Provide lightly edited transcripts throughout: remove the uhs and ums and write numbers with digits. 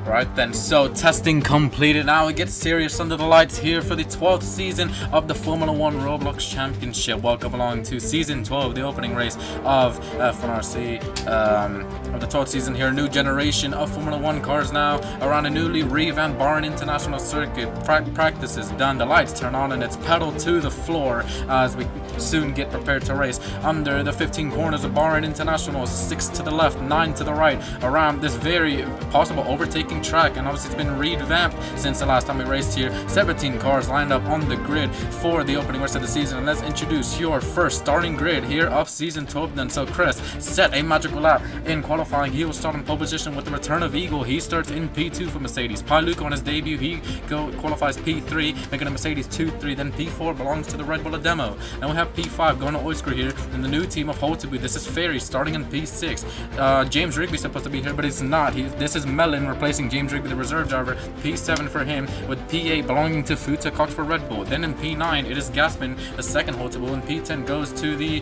Right then, so testing completed. Now it gets serious under the lights here for the 12th season of the Formula 1 Roblox Championship. Welcome along to Season 12, the opening race of F1RC. Of the 12th season here, a new generation of Formula 1 cars now around a newly revamped Bahrain International Circuit. Practice is done, the lights turn on, and it's pedal to the floor as we soon get prepared to race under the 15 corners of Bahrain International. 6 to the left, 9 to the right, around this very possible overtaking track, and obviously it's been revamped since the last time we raced here. 17 cars lined up on the grid for the opening race of the season, and let's introduce your first starting grid here of Season 12 then. So Chris set a magical lap in qualifying. He will start in pole position with the return of Eagle. He starts in P2 for Mercedes. Luke on his debut, he qualifies P3, making a Mercedes 2-3. Then P4 belongs to the Red Bull Demo. Then we have P5 going to Oyster here, and the new team of Holteby. This is Ferry starting in P6. James Rigby's supposed to be here, but he's not. This is Mellon replacing James Rigby, the reserve driver. P7 for him, with P8 belonging to Futa Cox for Red Bull. Then in P9 it is Gaspin, the second Holtable, and P10 goes to the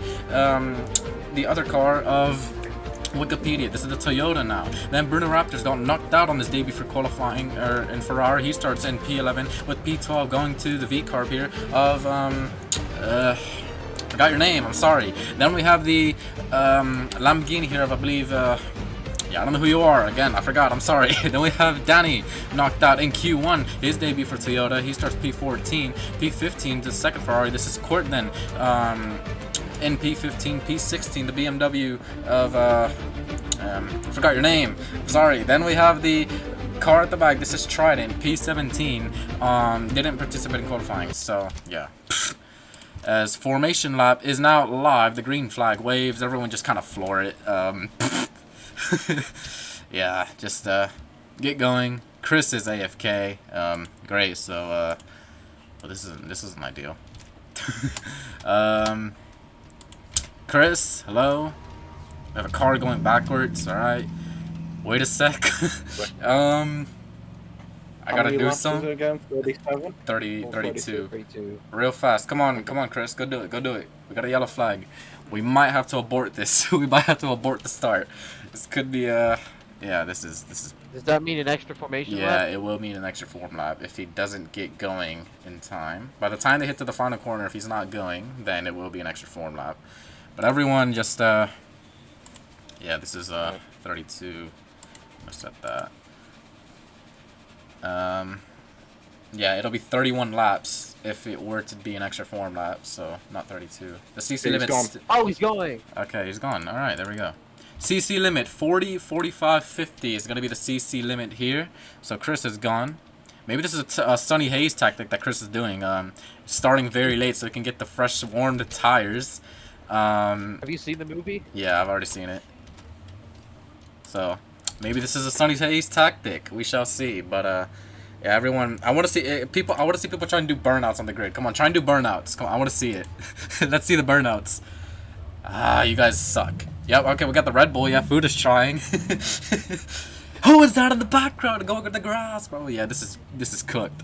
other car of Wikipedia. This is the Toyota now. Then Bruno Raptors got knocked out on his debut for qualifying in Ferrari. He starts in P11 with P12 going to the V carb here of forgot your name, I'm sorry. Then we have the Lamborghini here of, I believe, yeah, I don't know who you are. Again, I forgot. I'm sorry. Then we have Danny knocked out in Q1. His debut for Toyota. He starts P14. P15, the second Ferrari. This is Court then. In P15. P16, the BMW of, forgot your name. Sorry. Then we have the car at the back. This is Trident. P17. Didn't participate in qualifying. So, yeah. As formation lap is now live. The green flag waves. Everyone just kind of floor it. Yeah, just get going. Chris is AFK. Great. So well, this isn't ideal. Chris, hello. We have a car going backwards. All right. Wait a sec. I gotta do something. Again? 37? 32. 32. Real fast. Come on, Chris. Go do it. We got a yellow flag. We might have to abort this. We might have to abort the start. This could be yeah, this is. Does that mean an extra formation lap? Yeah, it will mean an extra form lap if he doesn't get going in time. By the time they hit to the final corner, if he's not going, then it will be an extra form lap. But everyone just yeah, this is 32. Let's set that. Yeah, it'll be 31 laps if it were to be an extra form lap, so not 32. The CC limit. Oh, he's going. Okay, he's gone. All right, there we go. CC limit 40, 45, 50 is gonna be the CC limit here. So Chris is gone. Maybe this is a Sunny Haze tactic that Chris is doing. Starting very late so he can get the fresh, warmed tires. Have you seen the movie? Yeah, I've already seen it. So maybe this is a Sunny Haze tactic. We shall see. But yeah, everyone, I want to see people. I want to see people trying to do burnouts on the grid. Come on, try and do burnouts. Come on, I want to see it. Let's see the burnouts. Ah, you guys suck. Yep. Okay, we got the Red Bull. Yeah, Food is trying. Who is that in the background going in the grass, bro? Yeah, this is cooked.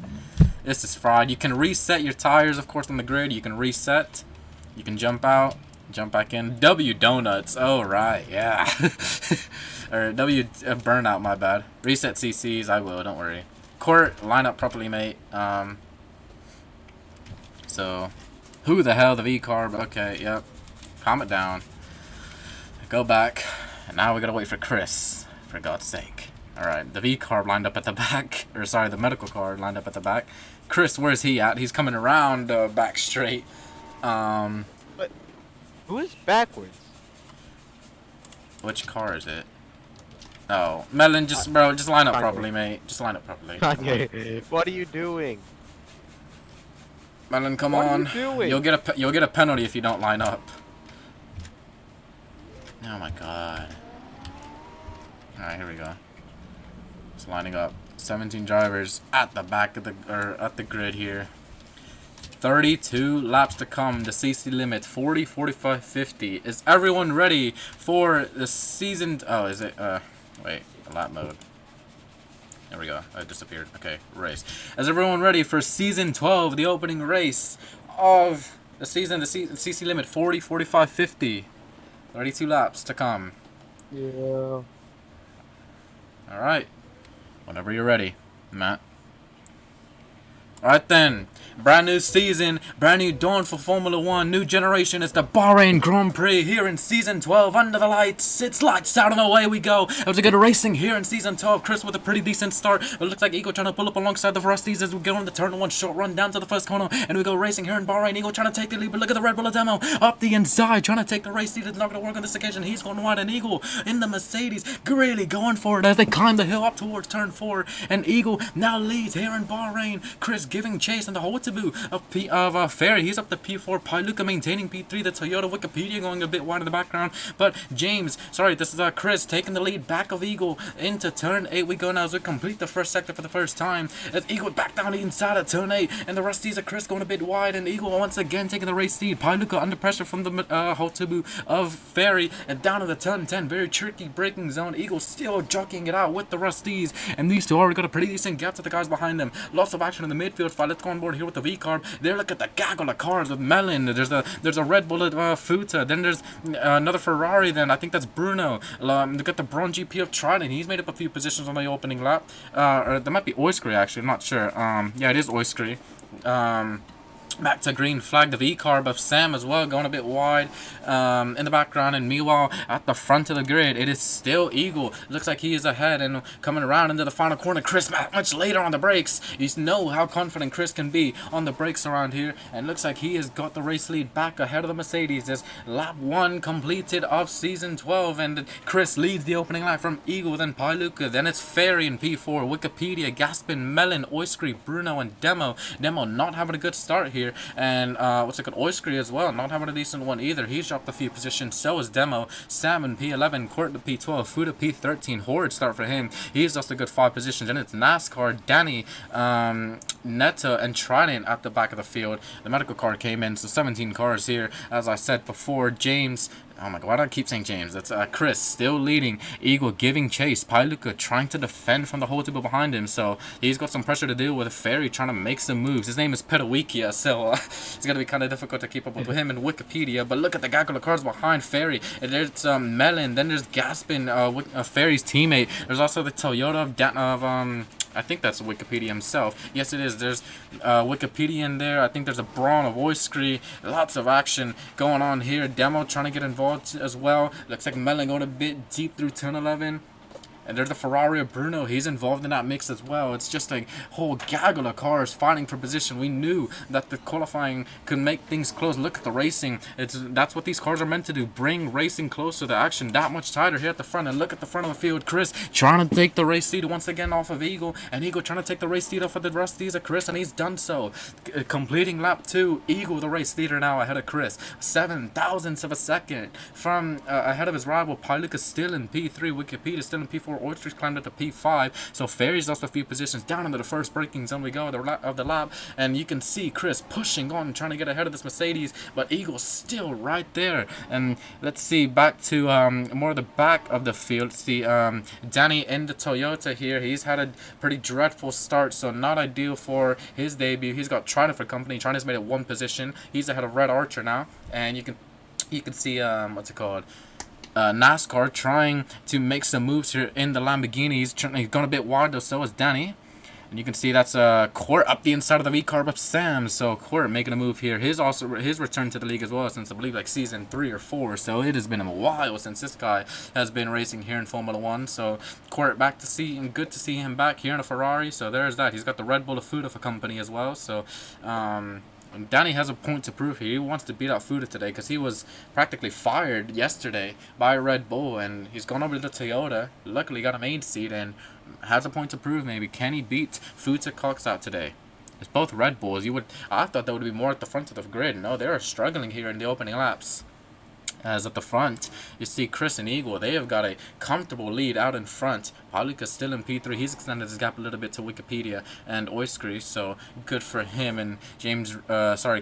This is fried. You can reset your tires, of course, on the grid. You can reset. You can jump out, jump back in. W donuts. Oh right, yeah. Or W burnout. My bad. Reset CCs. I will. Don't worry. Court, line up properly, mate. So, who the hell the V carb? Okay, yep. Calm it down. Go back. And now we gotta wait for Chris. For God's sake. Alright, the V carb lined up at the back. Or sorry, the medical car lined up at the back. Chris, where's he at? He's coming around back straight. But who is backwards? Which car is it? Oh, Melon, just line up properly, mate. Just line up properly. Kanye, what are you doing? Melon, come What on. are you doing? You'll get a penalty if you don't line up. Oh my god. Alright, here we go. Just lining up. 17 drivers at the back of at the grid here. 32 laps to come. The CC limit 40, 45, 50. Is everyone ready for the season? Oh, is it? Wait, the lap mode. There we go. It disappeared. Okay, race. Is everyone ready for season 12, the opening race of the season? The CC limit 40, 45, 50. 32 laps to come. Yeah. All right. Whenever you're ready, Matt. Alright then, brand new season, brand new dawn for Formula 1, new generation. It's the Bahrain Grand Prix here in Season 12, under the lights. It's lights out and away we go. It was a good racing here in Season 12. Chris with a pretty decent start. It looks like Eagle trying to pull up alongside the Rusties as we go on the turn 1 short run down to the first corner. And we go racing here in Bahrain. Eagle trying to take the lead, but look at the Red Bull demo up the inside, trying to take the race lead. It's not going to work on this occasion. He's going wide, and Eagle in the Mercedes really going for it as they climb the hill up towards turn 4. And Eagle now leads here in Bahrain. Chris giving chase on the Hotabu of Ferry. He's up to P4. Pailuka maintaining P3. The Toyota Wikipedia going a bit wide in the background. But James, sorry, this is Chris taking the lead back of Eagle into turn 8. We go now as we complete the first sector for the first time. As Eagle back down the inside of turn 8. And the Rusties of Chris going a bit wide. And Eagle once again taking the race lead. Pailuka under pressure from the Hotabu of Ferry. And down to the turn 10. Very tricky braking zone. Eagle still jockeying it out with the Rusties. And these two already got a pretty decent gap to the guys behind them. Lots of action in the midfield fight. Let's go on board here with the V-Carb. There, look at the gaggle of cars with Melon. There's a Red Bull Futa. Then there's another Ferrari. Then I think that's Bruno. Look at the Braun GP of Trident. He's made up a few positions on the opening lap. Or there might be Oiskry actually. I'm not sure. Yeah, it is Oiskry. Back to green flag, the V-Carb of Sam as well, going a bit wide in the background. And meanwhile, at the front of the grid, it is still Eagle. Looks like he is ahead and coming around into the final corner. Chris much later on the brakes. You know how confident Chris can be on the brakes around here. And looks like he has got the race lead back ahead of the Mercedes. As lap 1 completed of Season 12. And Chris leads the opening lap from Eagle, then Pailuka. Then it's Ferry in P4, Wikipedia, Gaspin, Melon, Oiskry, Bruno, and Demo. Demo not having a good start here. And what's it called? Oiskry as well, not having a decent one either. He's dropped a few positions. So is Demo. Sam in P11, Court to P12, Fuda P13. Horrid start for him. He's lost a good 5 positions. And it's NASCAR, Danny, Netta, and Trident at the back of the field. The medical car came in, so 17 cars here. As I said before, James. Oh my god, why do I keep saying James? That's Chris still leading. Eagle giving chase. Pailuka trying to defend from the whole table behind him. So he's got some pressure to deal with. Ferry trying to make some moves. His name is Petawikia, so it's going to be kind of difficult to keep up with him in Wikipedia. But look at the gaggle of cars behind Ferry. And there's Melon. Then there's Gaspin, Ferry's teammate. There's also the Toyota of I think that's Wikipedia himself. Yes, it is. There's Wikipedia in there. I think there's a Braun of Oiskry. Lots of action going on here. Demo trying to get involved as well. Looks like Melon going a bit deep through turn 11. And there's the Ferrari of Bruno. He's involved in that mix as well. It's just a whole gaggle of cars fighting for position. We knew that the qualifying could make things close. Look at the racing. That's what these cars are meant to do. Bring racing closer. The action that much tighter here at the front. And look at the front of the field. Chris trying to take the race lead once again off of Eagle. And Eagle trying to take the race lead off of the Rusties of Chris. And he's done so. Completing lap 2. Eagle the race leader now ahead of Chris. 7 thousandths of a second from ahead of his rival. Pailuka still in P3. Wikipedia still in P4. Oysters climbed up to P5, so Ferry's lost a few positions. Down into the first braking zone we go of the lap, and you can see Chris pushing on, trying to get ahead of this Mercedes, but Eagle's still right there. And let's see, back to more of the back of the field. See Danny in the Toyota here. He's had a pretty dreadful start, so not ideal for his debut. He's got Trident for company. Trident's made it 1 position. He's ahead of Red Archer now, and you can see what's it called? NASCAR trying to make some moves here in the Lamborghini. He's gone a bit wide though, so is Danny. And you can see that's Court up the inside of the V-Carb of Sam. So Court making a move here. His return to the league as well since I believe like season 3 or 4. So it has been a while since this guy has been racing here in Formula 1. So Court back to see, and good to see him back here in a Ferrari. So there's that. He's got the Red Bull of Fuda for company as well. So Danny has a point to prove here. He wants to beat out Fuda today because he was practically fired yesterday by Red Bull, and he's gone over to the Toyota. Luckily got a main seat and has a point to prove maybe. Can he beat Fuda Cox out today? It's both Red Bulls. I thought that would be more at the front of the grid. No, they're struggling here in the opening laps. As at the front, you see Chris and Eagle. They have got a comfortable lead out in front. Pailuka's still in P3. He's extended his gap a little bit to Wikipedia and Oiskry, so good for him. And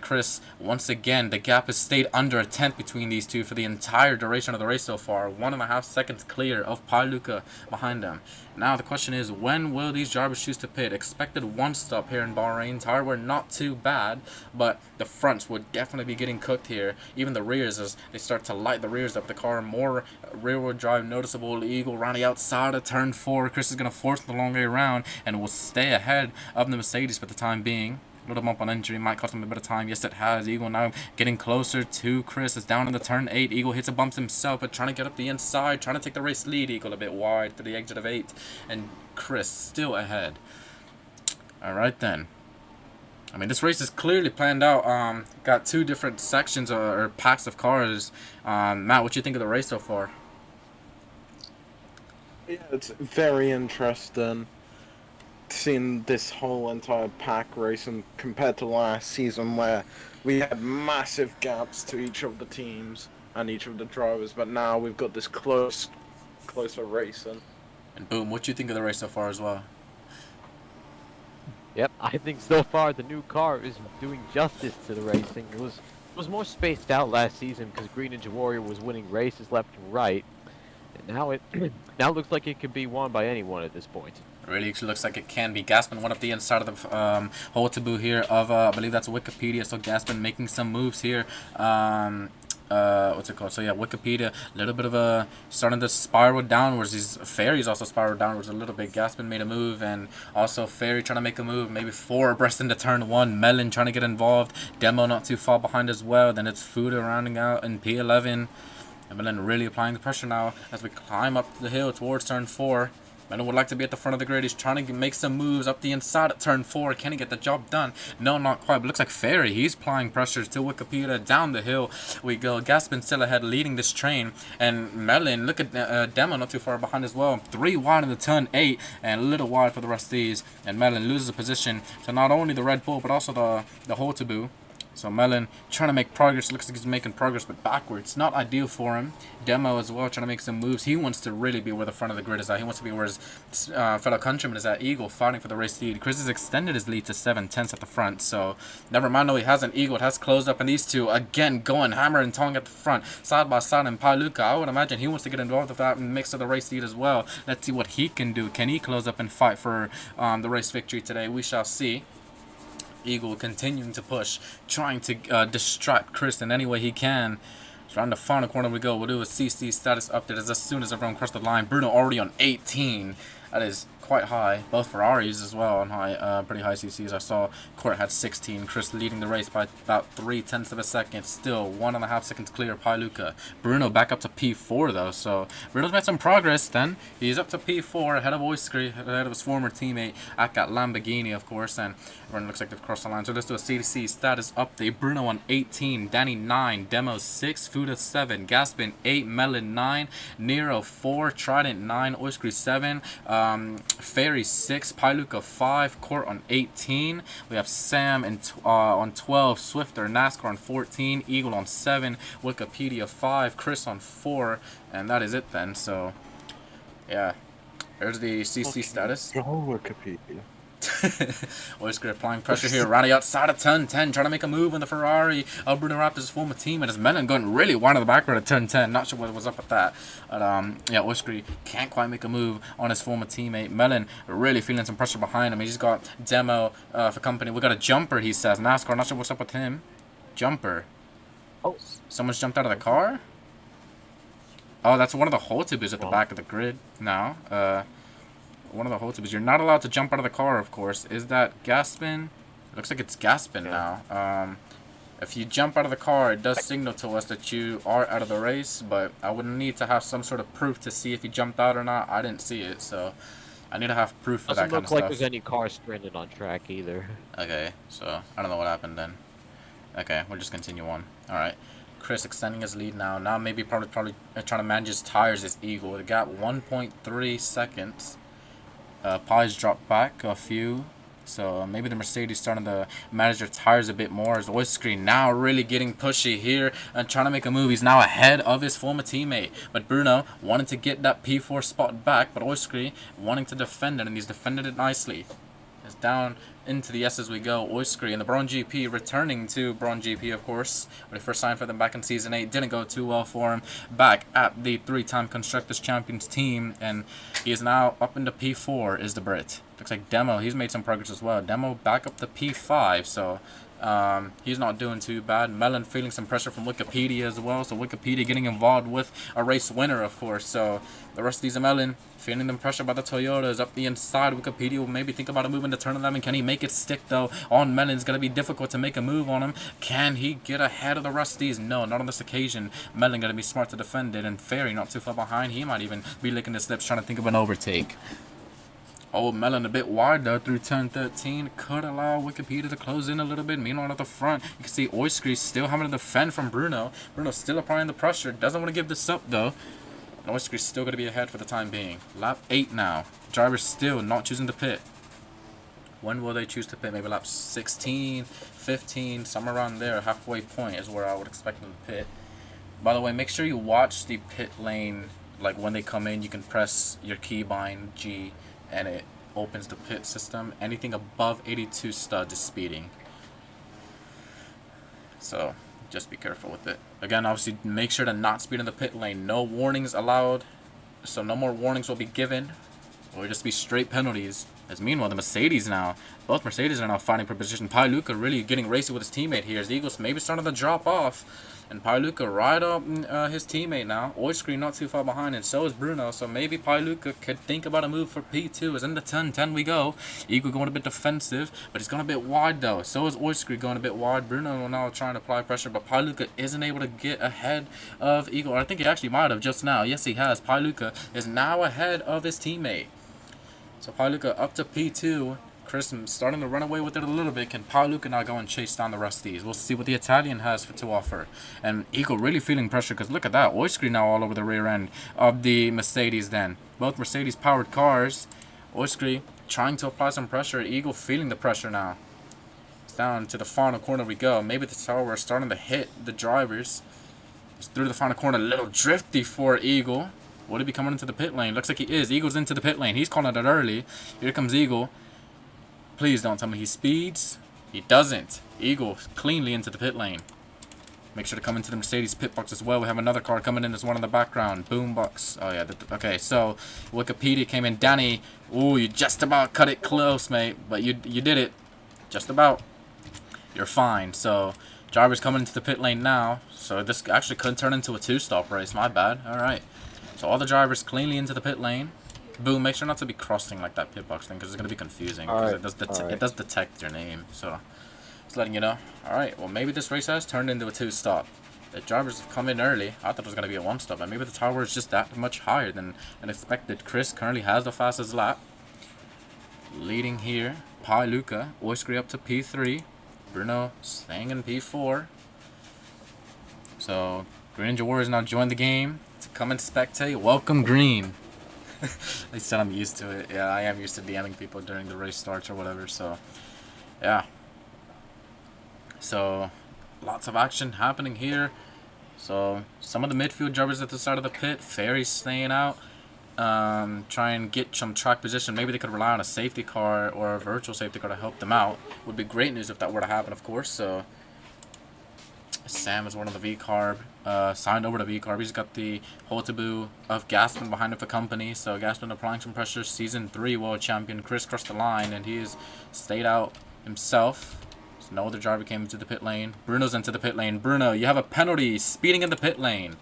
Chris, once again, the gap has stayed under a tenth between these two for the entire duration of the race so far. 1.5 seconds clear of Pailuka behind them. Now the question is, when will these drivers choose to pit? Expected one stop here in Bahrain. Tire wear not too bad, but the fronts would definitely be getting cooked here. Even the rears, as they start to light the rears up the car. More rear-wheel drive noticeable. Eagle around the outside of turn 4. Chris is going to force the long way around and will stay ahead of the Mercedes for the time being. Little bump on injury might cost him a bit of time. Yes, it has. Eagle now getting closer to Chris. Is down in the turn 8. Eagle hits a bump himself, but trying to get up the inside, trying to take the race lead. Eagle a bit wide to the exit of 8, and Chris still ahead. All right then. I mean, this race is clearly planned out. Got 2 different sections or packs of cars. Matt, what you think of the race so far? Yeah, it's very interesting. Seeing this whole entire pack racing compared to last season where we had massive gaps to each of the teams and each of the drivers, but now we've got this closer racing. And boom, what you think of the race so far as well? Yep, I think so far the new car is doing justice to the racing. It was more spaced out last season because Green Ninja Warrior was winning races left and right, and now it now looks like it could be won by anyone at this point. Really looks like it can be. Gaspin went up the inside of the whole taboo here of, I believe that's Wikipedia. So Gaspin making some moves here. What's it called? So yeah, Wikipedia, a little bit of a starting to spiral downwards. These Ferry's also spiraled downwards a little bit. Gaspin made a move, and also Ferry trying to make a move. Maybe 4 abreast into turn 1. Melon trying to get involved. Demo not too far behind as well. Then it's Fuda rounding out in P11. And Melon really applying the pressure now as we climb up the hill towards turn 4. Melon would like to be at the front of the grid. He's trying to make some moves up the inside at turn 4. Can he get the job done? No, not quite. But looks like Ferry, he's applying pressure to Wikipedia. Down the hill we go. Gaspin still ahead, leading this train. And Melon, look at Demo not too far behind as well. 3 wide in the turn 8 and a little wide for the rest of these. And Melon loses a position to not only the Red Bull, but also the whole taboo. So Melon trying to make progress. Looks like he's making progress, but backwards. Not ideal for him. Demo as well, trying to make some moves. He wants to really be where the front of the grid is at. He wants to be where his fellow countryman is at. Eagle fighting for the race lead. Chris has extended his lead to 7/10 at the front. So never mind though, he has an Eagle. It has closed up, and these two again going hammer and tongue at the front, side by side. And Paluca, I would imagine he wants to get involved with that mix of the race lead as well. Let's see what he can do. Can he close up and fight for the race victory today? We shall see. Eagle continuing to push, trying to distract Chris in any way he can. Around the final corner we go. We'll do a CC status update as soon as everyone crosses the line. Bruno already on 18. That is quite high. Both Ferraris as well on high, pretty high CCs. I saw Court had 16. Chris leading the race by about 0.3 of a second. Still 1.5 seconds clear. Paluca. Bruno back up to P4 though. So Bruno's made some progress. Then he's up to P4 ahead of Oiskry, ahead of his former teammate Akat Lamborghini, of course. And everyone looks like they've crossed the line. So let's do a CDC status update. Bruno on 18. Danny 9. Demo 6. Fuda 7. Gaspin 8. Melon 9. Nero 4. Trident 9. Oiskry 7. Ferry 6, Paluca 5, Court on 18. We have Sam on 12, Swifter, NASCAR on 14, Eagle on 7, Wikipedia 5, Chris on 4, and that is it then. So, yeah, there's the CC status. Go Wikipedia. Oiskry applying pressure here, rounding outside of turn 10, trying to make a move on the Ferrari. Bruno Raptor's former team, and his Melon going really wide on the back road at turn 10. Not sure what was up with that. But yeah, Oiskry can't quite make a move on his former teammate. Melon really feeling some pressure behind him. He's got Demo for company. We got a jumper, he says. NASCAR, not sure what's up with him. Jumper. Oh, Someone's jumped out of the car? Oh, that's one of the Holtubus at the back of the grid now. One of the Holtubus. You're not allowed to jump out of the car, of course. Is that Gaspin? It looks like it's Gaspin now. If you jump out of the car, it does signal to us that you are out of the race, but I would need to have some sort of proof to see if you jumped out or not. I didn't see it, so I need to have proof for that kind of stuff. doesn't look like there's any cars stranded on track either. Okay, so I don't know what happened then. Okay, we'll just continue on. Alright. Chris extending his lead now. Now maybe probably trying to manage his tires as Eagle. The gap 1.3 seconds. Pies dropped back a few, so maybe the Mercedes starting to manage their tires a bit more. As Oiskry now really getting pushy here and trying to make a move. He's now ahead of his former teammate, but Bruno wanted to get that P4 spot back, but Oiskry wanting to defend it, and he's defended it nicely. It's down into the S as we go. Oiskry in the Braun GP, returning to Braun GP, of course. When he first signed for them back in Season 8, didn't go too well for him. Back at the 3-time Constructors Champions team, and he is now up into P4, is the Brit. Looks like Demo, he's made some progress as well. Demo back up to P5, so he's not doing too bad. Melon feeling some pressure from Wikipedia as well, so Wikipedia getting involved with a race winner, of course. So the rest of these Melon feeling the pressure by the Toyotas up the inside. Wikipedia will maybe think about a move into turn 11. Can he make it stick though? On Melon's gonna be difficult to make a move on him. Can he get ahead of the Rusties? No, not on this occasion. Melon gonna be smart to defend it, and Fairy not too far behind. He might even be licking his lips trying to think of an overtake. Oh, Melon a bit wide though through turn 13. Could allow Wikipedia to close in a little bit. Meanwhile, at the front, you can see Oiskry still having to defend from Bruno. Bruno still applying the pressure. Doesn't want to give this up though. Oiskry's still going to be ahead for the time being. Lap 8 now. Drivers still not choosing to pit. When will they choose to pit? Maybe lap 16, 15, somewhere around there. Halfway point is where I would expect them to pit. By the way, make sure you watch the pit lane. Like when they come in, you can press your keybind G and it opens the pit system. Anything above 82 studs is speeding. So just be careful with it. Again, obviously make sure to not speed in the pit lane. No warnings allowed. So no more warnings will be given. It will just be straight penalties. As meanwhile, the Mercedes now. Both Mercedes are now fighting for position. Luca really getting racy with his teammate here. As the Eagles maybe starting to drop off. And Luca right up his teammate now. Oiskry not too far behind, and so is Bruno. So maybe Luca could think about a move for P2. As in the 10-10 we go. Eagle going a bit defensive, but he's going a bit wide though. So is Oiskry going a bit wide. Bruno now trying to apply pressure, but Luca isn't able to get ahead of Eagle. Or I think he actually might have just now. Yes, he has. Luca is now ahead of his teammate. So Luca up to P2. Chris starting to run away with it a little bit. Can Luca now go and chase down the Rusties? We'll see what the Italian has to offer. And Eagle really feeling pressure because look at that. Oiskry now all over the rear end of the Mercedes then. Both Mercedes powered cars. Oiskry trying to apply some pressure. Eagle feeling the pressure now. It's down to the final corner we go. Maybe the tower is starting to hit the drivers. It's through the final corner. A little drifty for Eagle. Would he be coming into the pit lane? Looks like he is. Eagle's into the pit lane. He's calling it early. Here comes Eagle. Please don't tell me he speeds. He doesn't. Eagle cleanly into the pit lane. Make sure to come into the Mercedes pit box as well. We have another car coming in. There's one in the background. Boombox. Oh, yeah. Okay, so Wikipedia came in. Danny. Ooh, you just about cut it close, mate. But you did it. Just about. You're fine. So driver's coming into the pit lane now. So this actually could turn into a 2-stop race. My bad. All right. So all the drivers cleanly into the pit lane. Boom, make sure not to be crossing like that pit box thing because it's going to be confusing. Because it does detect your name. So, just letting you know. Alright, well maybe this race has turned into a 2-stop. The drivers have come in early. I thought it was going to be a 1-stop. And maybe the tower is just that much higher than expected. Chris currently has the fastest lap. Leading here. Luca. Oiskry up to P3. Bruno staying in P4. So, Green Ninja Warriors now joined the game to come and spectate. Welcome, Green. They said I'm used to it. Yeah, I am used to DMing people during the race starts or whatever. So, yeah. So, lots of action happening here. So, some of the midfield drivers at the side of the pit. Fairy staying out. Try and get some track position. Maybe they could rely on a safety car or a virtual safety car to help them out. Would be great news if that were to happen, of course. So, Sam is one of the V-Carb, signed over to V-Carb. He's got the Hotabu of Gaspin behind him for company. So Gaspin applying some pressure. Season 3 world champion. Chris crossed the line and he has stayed out himself. So no other driver came into the pit lane. Bruno's into the pit lane. Bruno, you have a penalty. Speeding in the pit lane.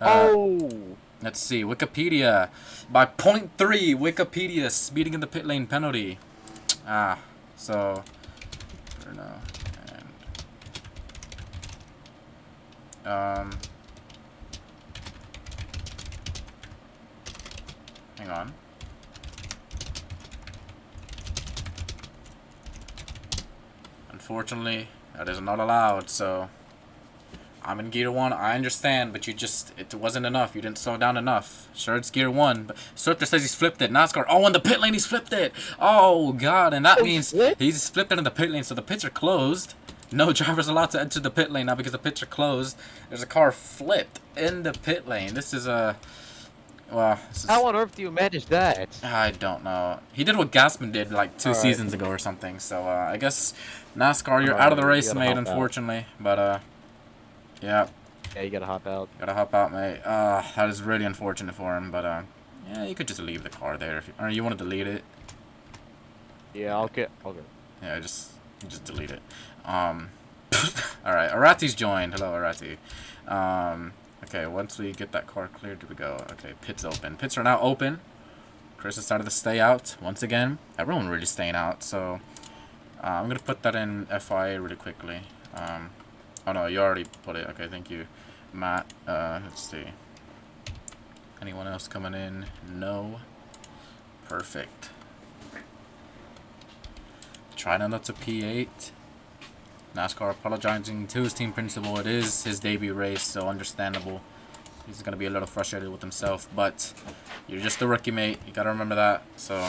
Let's see. Wikipedia. By 0.3, Wikipedia speeding in the pit lane penalty. So Bruno. Hang on. Unfortunately, that is not allowed, so I'm in gear 1. I understand, but it wasn't enough. You didn't slow down enough. Sure, it's gear 1, but Swifter says he's flipped it. NASCAR, oh, in the pit lane, he's flipped it. Oh, God, and that means he's flipped it in the pit lane, so the pits are closed. No driver's allowed to enter the pit lane now because the pits are closed. There's a car flipped in the pit lane. This is a... Well, this is, How on earth do you manage that? I don't know. He did what Gaspin did like 2 Alright. seasons ago or something. So I guess NASCAR, you're No, out of the you race, gotta mate. hop out. Unfortunately, but yeah, Yeah, you gotta hop out. gotta hop out, mate. That is really unfortunate for him. But yeah, you could just leave the car there if you, or you want to delete it. Yeah, I'll get. Yeah, just delete it. All right, Arati's joined. Hello, Arati. Okay, once we get that car cleared, do we go? Okay, pits open. Pits are now open. Chris has started to stay out once again. Everyone really staying out, so I'm gonna put that in FIA really quickly. Oh no, you already put it. Okay, thank you, Matt. Let's see. Anyone else coming in? No. Perfect. Trying not to P8. NASCAR apologizing to his team principal. It is his debut race, so understandable. He's going to be a little frustrated with himself, but you're just a rookie, mate. You got to remember that. So,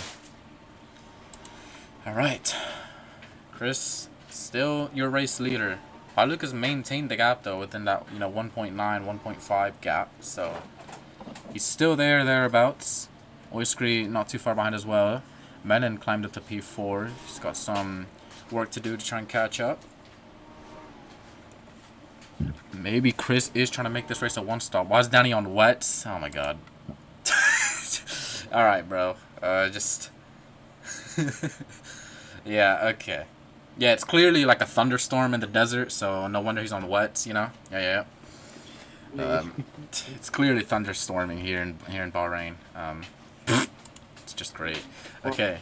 all right. Chris, still your race leader. Lucas maintained the gap, though, within that, 1.9, 1.5 gap. So, he's still thereabouts. Oiskry not too far behind as well. Menon climbed up to P4. He's got some work to do to try and catch up. Maybe Chris is trying to make this race a one-stop. Why is Danny on wets? Oh my god. Alright, bro. Just... yeah, okay. Yeah, it's clearly like a thunderstorm in the desert, so no wonder he's on wets, you know? Yeah. It's clearly thunderstorming here in Bahrain. It's just great. Okay.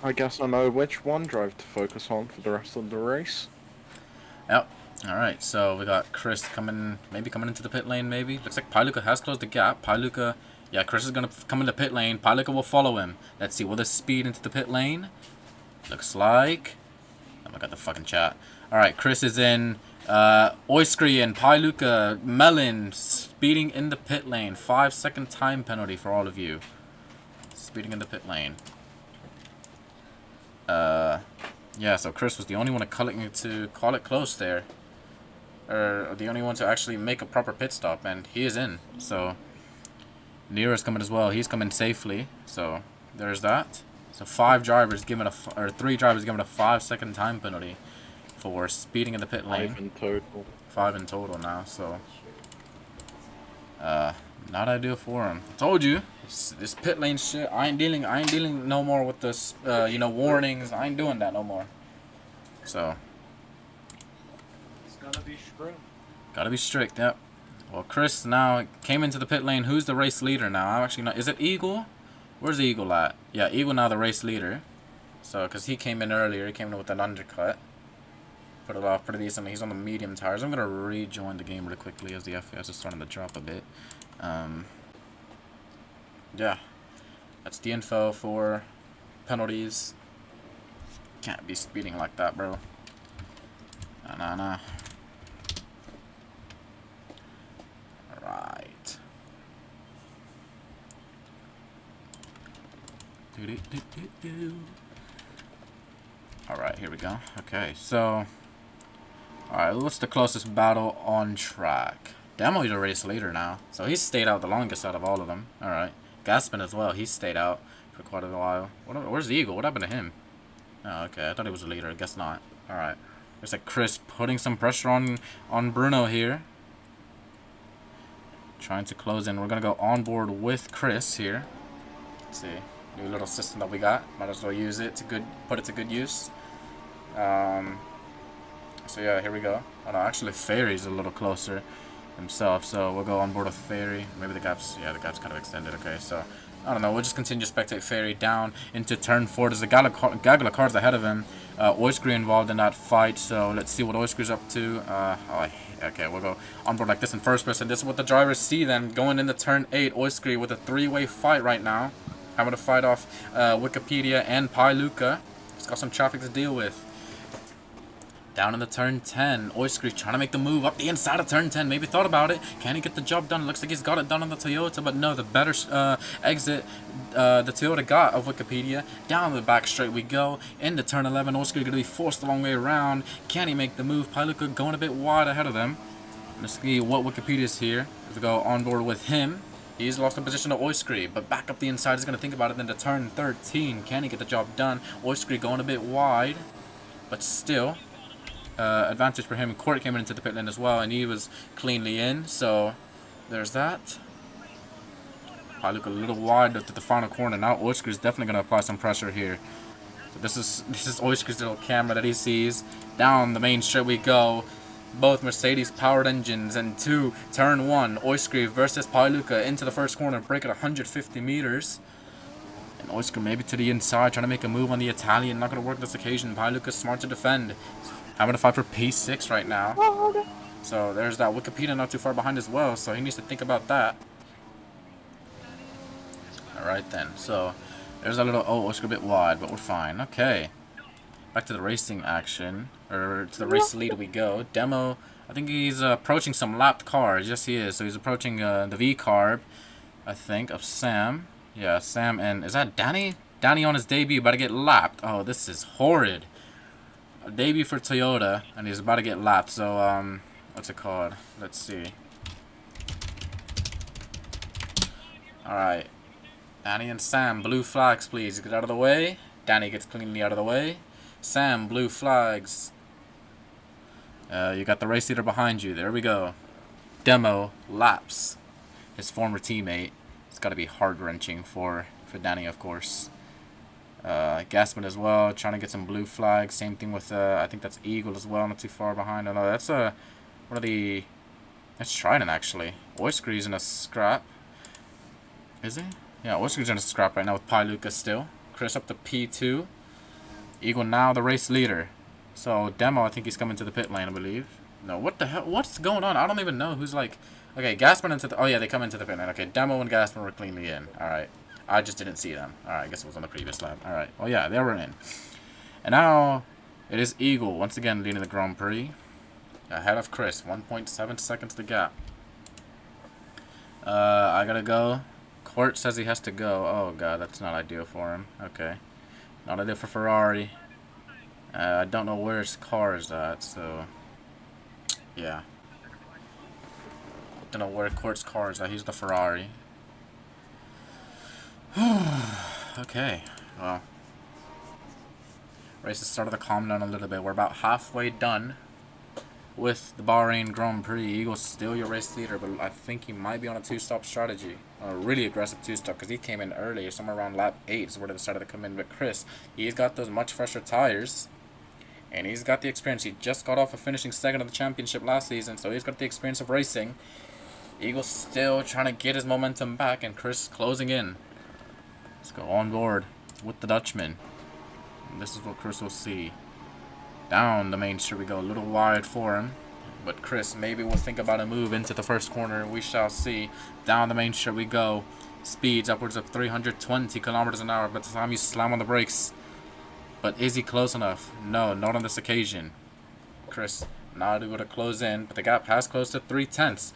I guess I know which OneDrive to focus on for the rest of the race. Yep. Alright, so we got Chris coming into the pit lane, maybe. Looks like Paluca has closed the gap. Paluca, yeah, Chris is going to come into pit lane. Paluca will follow him. Let's see, will this speed into the pit lane? Looks like... Oh, I got the fucking chat. Alright, Chris is in. Oiskry and Paluca, Melon, speeding in the pit lane. 5-second time penalty for all of you. Speeding in the pit lane. Yeah, so Chris was the only one to call it close there. Or the only one to actually make a proper pit stop, and he is in. So Nero's coming as well. He's coming safely. So there's that. So 3 drivers given a 5-second time penalty for speeding in the pit lane. 5 in total. 5 in total now. So not ideal for him. I told you this pit lane shit. I ain't dealing no more with this. Warnings. I ain't doing that no more. So. Gotta be strict, yep. Well, Chris now came into the pit lane. Who's the race leader now? I'm actually not. Is it Eagle? Where's the Eagle at? Yeah, Eagle now the race leader. So, because he came in earlier. He came in with an undercut. Put it off pretty decently. He's on the medium tires. I'm going to rejoin the game really quickly as the FPS is starting to drop a bit. Yeah. That's the info for penalties. Can't be speeding like that, bro. Nah. Right. Alright, here we go. Okay, so... Alright, what's the closest battle on track? Demo's a race leader now, so he's stayed out the longest out of all of them. Alright. Gaspin as well, he's stayed out for quite a while. Where's the Eagle? What happened to him? Oh, okay, I thought he was a leader. I guess not. Alright. There's like Chris putting some pressure on Bruno here. Trying to close in. We're going to go on board with Chris here. Let's see. New little system that we got. Might as well use it to put it to good use. So yeah, here we go. Oh no, actually Fairy's a little closer himself, so we'll go on board with Fairy. Maybe the gap's kind of extended. Okay, so I don't know. We'll just continue to spectate Fairy down into turn 4. There's a gaggle of cars ahead of him. Oiskry involved in that fight, so let's see what Oiskry's up to. Okay, we'll go on board like this in first person. This is what the drivers see then. Going into turn 8, Oiskry with a 3-way fight right now. Having to fight off Wikipedia and Paluca. He's got some traffic to deal with. Down in the turn 10, Oiskry trying to make the move up the inside of turn 10. Maybe thought about it. Can he get the job done? Looks like he's got it done on the Toyota, but no, the better exit the Toyota got of Wikipedia. Down the back straight we go. Into turn 11, Oiskry going to be forced the long way around. Can he make the move? Paluca going a bit wide ahead of them. Let's see what Wikipedia's here. As we go on board with him. He's lost the position to Oiskry, but back up the inside is going to think about it. Then to turn 13, can he get the job done? Oiskry going a bit wide, but still, advantage for him. Court came into the pit lane as well, and he was cleanly in, so there's that. I look a little wide at the final corner. Now Oiskry is definitely going to apply some pressure here. So this is Oiskry's little camera that he sees. Down the main straight we go. Both Mercedes powered engines, and turn 1, Oiskry versus Pailuka into the first corner, break at 150 meters. And Oiskry maybe to the inside, trying to make a move on the Italian. Not going to work this occasion. Pailuka's smart to defend. Having to fight for P6 right now. So there's that. Wikipedia not too far behind as well, so he needs to think about that. Alright then, so there's a little, Oiskry a bit wide, but we're fine. Okay. Back to the racing action, or to the race lead we go. Demo, I think he's approaching some lapped cars. Yes, he is. So he's approaching the V-carb, I think, of Sam. Yeah, Sam, and is that Danny? Danny on his debut, about to get lapped. Oh, this is horrid. A debut for Toyota, and he's about to get lapped. So, what's it called? Let's see. Alright. Danny and Sam, blue flags, please. Get out of the way. Danny gets cleanly out of the way. Sam, blue flags. You got the race leader behind you. There we go. Demo laps his former teammate. It's got to be heart-wrenching for Danny, of course. Gassman as well, trying to get some blue flags. Same thing with, I think that's Eagle as well, not too far behind. Oh, no, that's one of the... That's Trident, actually. Oiskry's in a scrap. Is he? Yeah, Oiskry's in a scrap right now with Pailuka still. Chris up to P2. Eagle now the race leader. So, Demo, I think he's coming to the pit lane, I believe. No, what the hell? What's going on? I don't even know who's like... Okay, Gassman into the... Oh, yeah, they come into the pit lane. Okay, Demo and Gassman were cleanly in. Alright. I just didn't see them. Alright, I guess it was on the previous lap. Alright. Well, yeah, they were in. And now, it is Eagle, once again, leading the Grand Prix. Ahead of Chris. 1.7 seconds to gap. I gotta go. Court says he has to go. Oh, God, that's not ideal for him. Okay. Not ideal for Ferrari. I don't know where his car is at, so... Yeah. Don't know where Court's car is at. He's the Ferrari. Okay. Well. Race has started to calm down a little bit. We're about halfway done with the Bahrain Grand Prix. Eagle's still your race leader, but I think he might be on a two-stop strategy. A really aggressive two-stop, because he came in early, somewhere around lap 8 is where they started to come in. But Chris, he's got those much fresher tires, and he's got the experience. He just got off of finishing second of the championship last season, so he's got the experience of racing. Eagle's still trying to get his momentum back, and Chris closing in. Let's go on board with the Dutchman. And this is what Chris will see. Down the main straight we go, a little wide for him, but Chris maybe will think about a move into the first corner. We shall see. Down the main straight we go, speeds upwards of 320 kilometers an hour. But the time you slam on the brakes, but is he close enough? No, not on this occasion. Chris not able to close in, but the gap has closed to 3/10.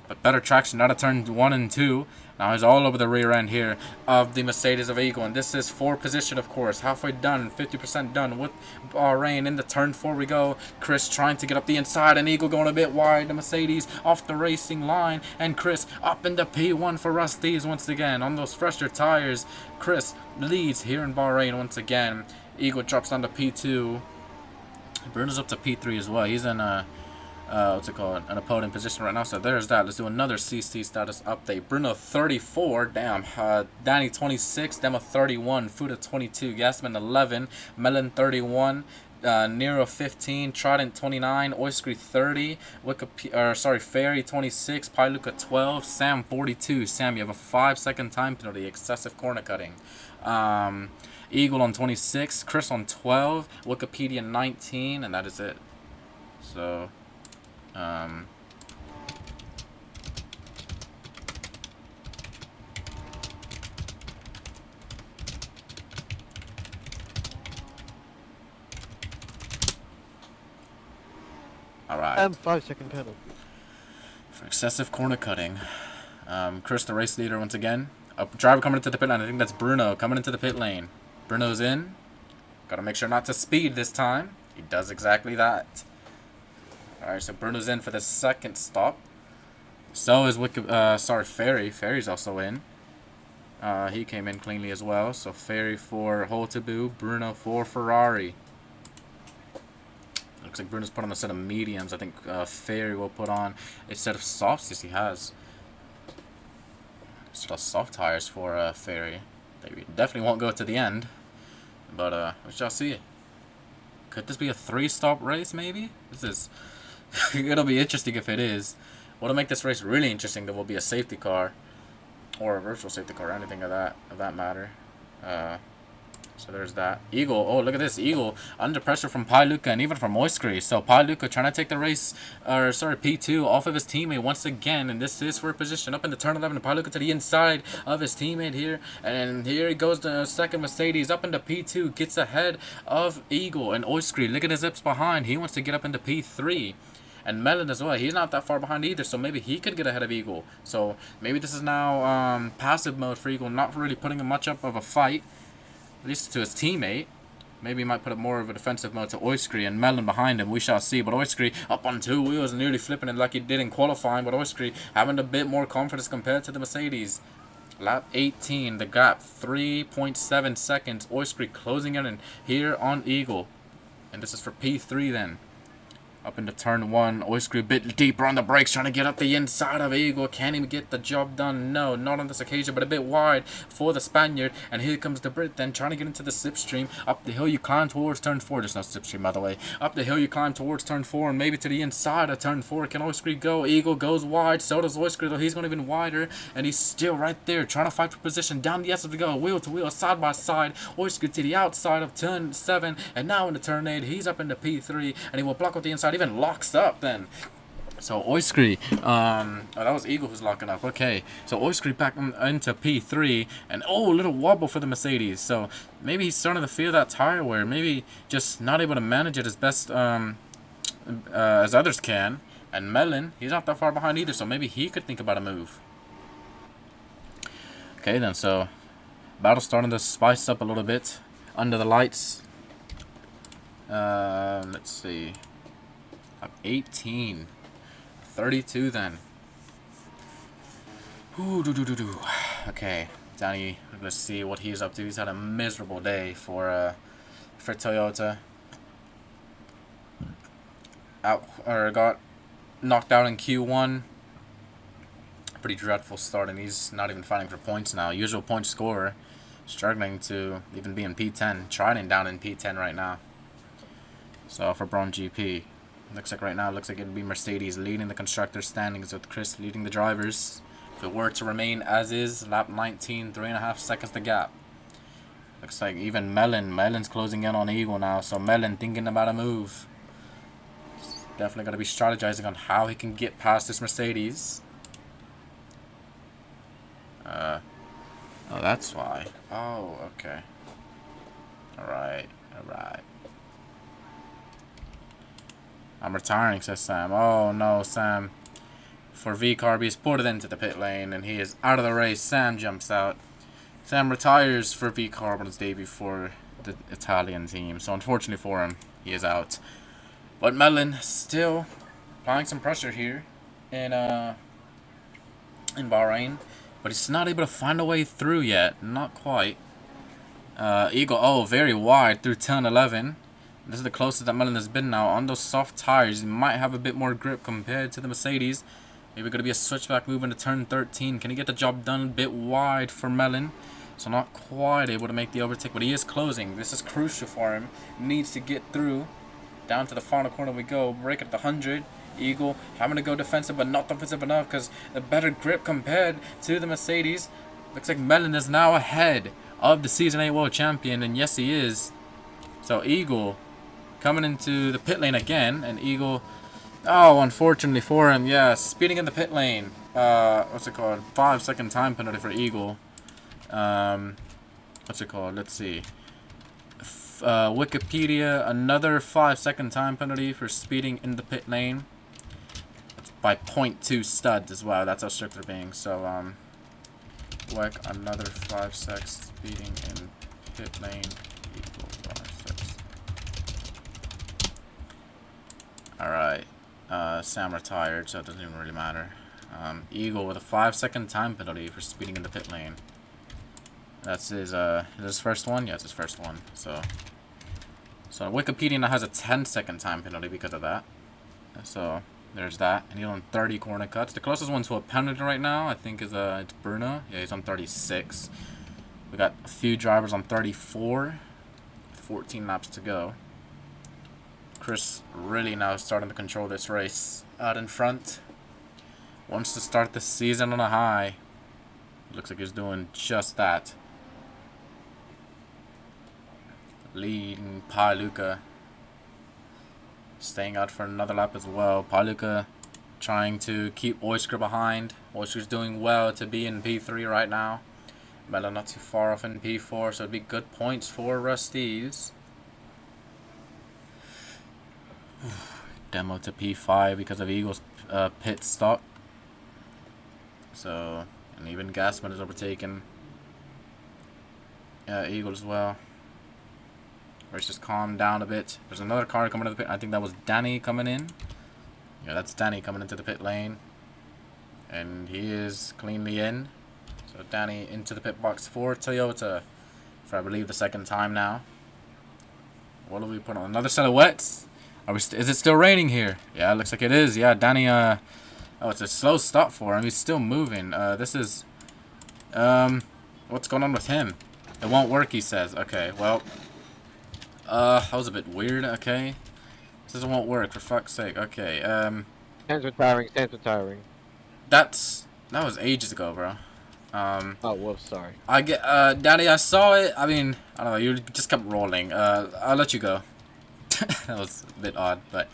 But better traction out of turn 1 and 2. Now he's all over the rear end here of the Mercedes of Eagle. And this is 4 position, of course. Halfway done, 50% done with Bahrain. Into turn 4 we go. Chris trying to get up the inside, and Eagle going a bit wide. The Mercedes off the racing line. And Chris up into P1 for Rusties once again. On those fresher tires, Chris leads here in Bahrain once again. Eagle drops down to P2. Bruno's up to P3 as well. He's in a... what's it called? An opponent position right now. So there's that. Let's do another CC status update. Bruno 34. Damn. Danny 26. Demo 31. Fuda 22. Gasman 11. Melon 31. Nero 15. Trident 29. Oiskry 30. Ferry 26. Pailuka 12. Sam 42. Sam, you have a 5-second time penalty. Excessive corner cutting. Eagle on 26. Chris on 12. Wikipedia 19. And that is it. So... Alright. 5-second penalty. For excessive corner cutting. Chris, the race leader once again. A driver coming into the pit lane. I think that's Bruno coming into the pit lane. Bruno's in. Gotta make sure not to speed this time. He does exactly that. Alright, so Bruno's in for the second stop. So is Ferry. Ferry's also in. He came in cleanly as well. So Ferry for Holtebu, Bruno for Ferrari. Looks like Bruno's put on a set of mediums. I think Ferry will put on a set of softs. Yes, he has. Still soft tires for Ferry. They definitely won't go to the end. But we shall see. Could this be a 3-stop race, maybe? This is... It'll be interesting if it is. What'll make this race really interesting, there will be a safety car. Or a virtual safety car, or anything of that matter. So there's that. Eagle, oh look at this, Eagle under pressure from Luca and even from Oiskry. So Luca trying to take the race, P2 off of his teammate once again, and this is for position up in the turn 11. Luca to the inside of his teammate here, and here he goes to second Mercedes up into P2, gets ahead of Eagle and Oiskry. Look at his zips behind, he wants to get up into P3. And Melon as well, he's not that far behind either, so maybe he could get ahead of Eagle. So maybe this is now passive mode for Eagle, not really putting him much up of a fight. At least to his teammate. Maybe he might put up more of a defensive mode to Oiskry and Melon behind him. We shall see. But Oiskry up on 2 wheels, nearly flipping it like he did in qualifying. But Oiskry having a bit more confidence compared to the Mercedes. Lap 18, the gap 3.7 seconds. Oiskry closing in here on Eagle. And this is for P3 then. Up into turn 1, Oiskry a bit deeper on the brakes, trying to get up the inside of Eagle. Can he get the job done? No, not on this occasion, but a bit wide for the Spaniard. And here comes the Brit then, trying to get into the slipstream. Up the hill you climb towards turn 4. There's no slipstream, by the way. Up the hill you climb towards turn 4, and maybe to the inside of turn 4. Can Oiskry go? Eagle goes wide, so does Oiskry, though he's going even wider. And he's still right there, trying to fight for position. Down the S to go, wheel to wheel, side by side. Oiskry to the outside of turn 7, and now into turn 8. He's up into P3, and he will block with the inside, even locks up then. So Oiskry, oh, that was Eagle who's locking up. Okay, so Oiskry back into P3, and oh, a little wobble for the Mercedes. So maybe he's starting to feel that tire wear. Maybe just not able to manage it as best as others can. And Melon, he's not that far behind either, so maybe he could think about a move. Okay then, so battle starting to spice up a little bit under the lights. Let's see. 18. 32 then. Ooh, okay, Danny, let's see what he's up to. He's had a miserable day for Toyota. Got knocked out in Q1. Pretty dreadful start, and he's not even fighting for points now. Usual point scorer, struggling to even be in P10. Trident down in P10 right now. So for Braun GP. Looks like right now, looks like it'd be Mercedes leading the constructor standings with Chris leading the drivers. If it were to remain as is, lap 19, 3.5 seconds the gap. Looks like even Melon's closing in on Eagle now, so Melon thinking about a move. Definitely got to be strategizing on how he can get past this Mercedes. Oh, that's why. Oh, okay. Alright. I'm retiring, says Sam. Oh no, Sam. For VCarb, he's put it into the pit lane, and he is out of the race. Sam jumps out. Sam retires for VCarb on his debut for the Italian team. So unfortunately for him, he is out. But Melon still applying some pressure here in Bahrain. But he's not able to find a way through yet. Not quite. Eagle, oh, very wide through turn 11. This is the closest that Melon has been now. On those soft tires, he might have a bit more grip compared to the Mercedes. Maybe going to be a switchback move into turn 13. Can he get the job done? A bit wide for Melon. So not quite able to make the overtake, but he is closing. This is crucial for him. Needs to get through. Down to the final corner we go. Break at the 100. Eagle having to go defensive, but not defensive enough because the better grip compared to the Mercedes. Looks like Melon is now ahead of the Season 8 World Champion, and yes, he is. So Eagle coming into the pit lane again, and Eagle, oh, unfortunately for him, yeah, speeding in the pit lane. What's it called? 5-second time penalty for Eagle. What's it called? Let's see. Wikipedia, another 5-second time penalty for speeding in the pit lane. By 0.2 studs as well. That's how strict they're being. So, another 5 seconds speeding in pit lane equals 5 6. Alright. Sam retired, so it doesn't even really matter. Eagle with a 5-second time penalty for speeding in the pit lane. That's his first one? Yeah, it's his first one. So Wikipedia now has a 10-second time penalty because of that. So there's that. And he's on 30 corner cuts. The closest one to a penalty right now, I think, is it's Bruno. Yeah, he's on 36. We got a few drivers on 34. 14 laps to go. Chris really now starting to control this race out in front. Wants to start the season on a high. Looks like he's doing just that. Leading Paluca. Staying out for another lap as well. Paluca trying to keep Oyster behind. Oyster's doing well to be in P3 right now. Mello not too far off in P4, so it'd be good points for Rusties. Demo to P5 because of Eagle's pit stop. So, and even Gasman is overtaken Eagle as well. Let's just calm down a bit. There's another car coming to the pit. I think that was Danny coming in. Yeah, that's Danny coming into the pit lane. And he is cleanly in. So Danny into the pit box for Toyota. For I believe the second time now. What do we put on? Another set of wets? Are we is it still raining here? Yeah, it looks like it is. Yeah, Danny, oh, it's a slow stop for him. He's still moving. This is, what's going on with him? It won't work, he says. Okay, well, that was a bit weird. Okay. This won't work, for fuck's sake. Okay, Stands retiring, stands retiring. that was ages ago, bro. Oh, whoops, sorry. Daddy, I saw it. I mean, I don't know, you just kept rolling. I'll let you go. That was a bit odd, but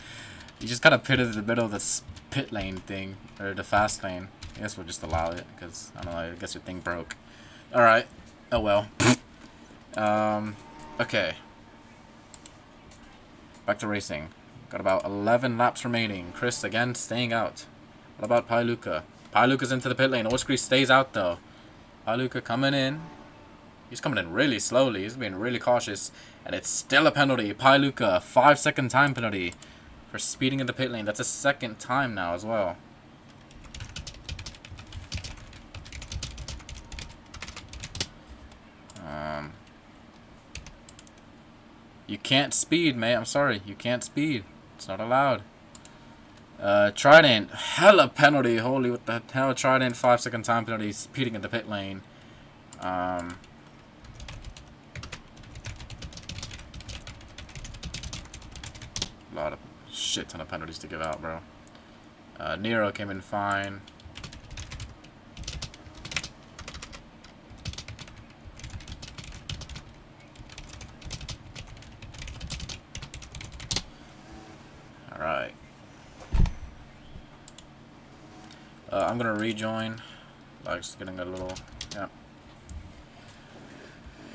you just kind of pitted in the middle of this pit lane thing, or the fast lane. I guess we'll just allow it, because, I don't know, I guess your thing broke. Alright. Oh well. Okay. Back to racing. Got about 11 laps remaining. Chris, again, staying out. What about Paluca? Paluca's into the pit lane. Oskri stays out, though. Paluca coming in. He's coming in really slowly. He's being really cautious. And it's still a penalty. Paluca, 5-second time penalty for speeding in the pit lane. That's a second time now as well. You can't speed, mate. I'm sorry. You can't speed. It's not allowed. Trident. Hella penalty. Holy, what the hell? Trident, 5-second time penalty. Speeding in the pit lane. A lot of shit ton of penalties to give out, bro. Nero came in fine. Alright. I'm gonna rejoin. Like's getting a little... Yeah.